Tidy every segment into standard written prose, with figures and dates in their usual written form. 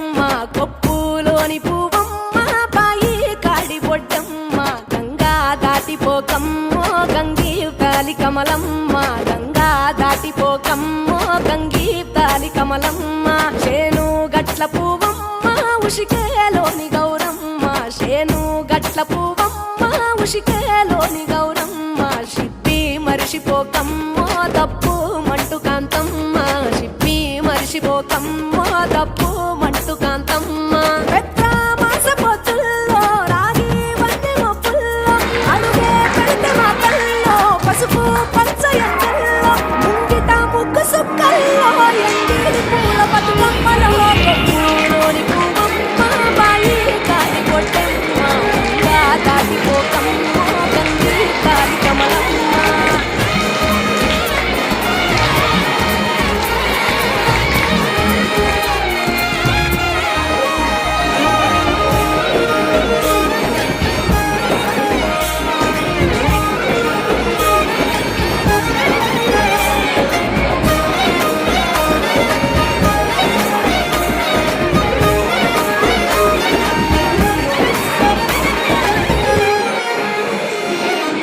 బొడ్డమ్మ కొప్పులోని పువ్వమ్మ బాయి కాడి బొడ్డమ్మ గంగా దాటిపోకమ్మో గంగీ తాలి కమలమ్మ గంగా దాటిపోకమ్మో గంగీ తాలి కమలమ్మ చేను గట్ల పువ్వమ్మ ఉషికేలోని గౌరమ్మ చేను గట్ల పువ్వమ్మ ఉషికేలోని గౌరమ్మ షిప్పి మరిషిపోకమ్మో తప్పు మంటు కాంతమ్మ షిప్పి మరిషిపోకమ్మో తప్పు మంటు కాంతమ్మ పెద్ద మాస పొత్తుల్లో రాగి వంటి మొప్పుల్లో అడుగే పెడితే మా కల్లో పసుపు పచ్చ ఎండల్లో ముంగిట ముగ్గు సుక్కల్లో ఎంగిడి పూల బతుకమ్మలో కొప్పులోని పువ్వమ్మ బాయి కాడి బొడ్డమ్మ గంగా దాటిపోకమ్మో గంగీ తాలి కమలమ్మ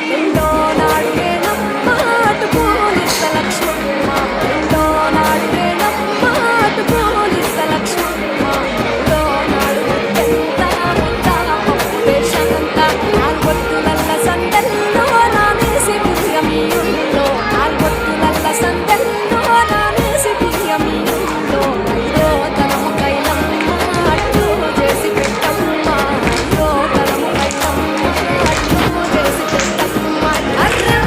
రెండో నాడు వేణమ్మ అటు పోలిస్త లక్ష్మమ్మ రెండో నాడు వేణమ్మ అటు పోలిస్త లక్ష్మమ్మ మూడో నాడు ముద్దెంత ముద్ద పప్పు వేషంత నాలుగొత్తులల్ల సందెల్లో నానేసి బియ్యమియుల్లో నాలుగొత్తులల్ల సందెల్లో నానేసి బియ్యమియుల్లో ఐదో తనము కైలమ్మ అట్టు చేసి పెట్టమ్మ ఐదో తనము కైలమ్మ అట్టు చేసి పెట్టమ్మ అర్రం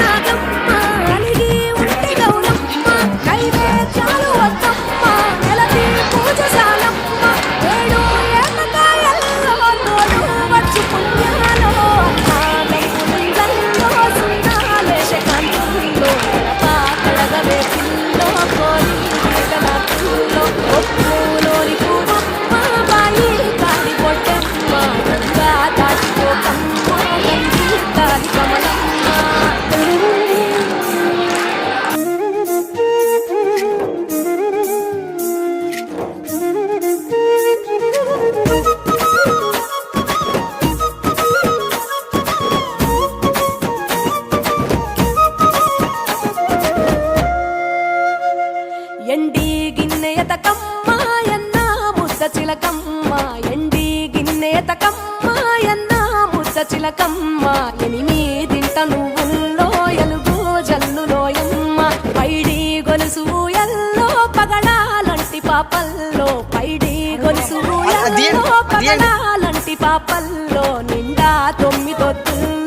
నాగమ్మ అలిగి ఉంటే గౌరమ్మ నైవేద్యాలు వద్దమ్మ నెలది పూజశాలమ్మ ఏడు ఏళ్ళకాయల్లో తోడు వచ్చు పుణ్యాలో అన్నాలలో సున్నాలేశ కాంతుల్లో కడగవే పిల్లో కోరి కలపుల్లో ఒప్పులోని పువ్వమ్మ బాయి కాడి బొడ్డమ్మ గంగా దాటిపోకమ్మ గంగీ తాలి కమలమ్మ ఎండి గిన్నెయతకమ్మ ఎన్న ముద్ద చిలకమ్మ ఎండి గిన్నెయతకమ్మ ఎన్న ముద్ద చిలకమ్మ ఎనిమిదింట నువ్వుల్లో ఎలుగు జల్లులోయమ్మ పైడి గొలుసు ఎల్లో పగడాలంటి పాపల్లో పైడి గొలుసు ఎల్లో పగడాలంటి పాపల్లో నిండా 9 తొత్తుల్లో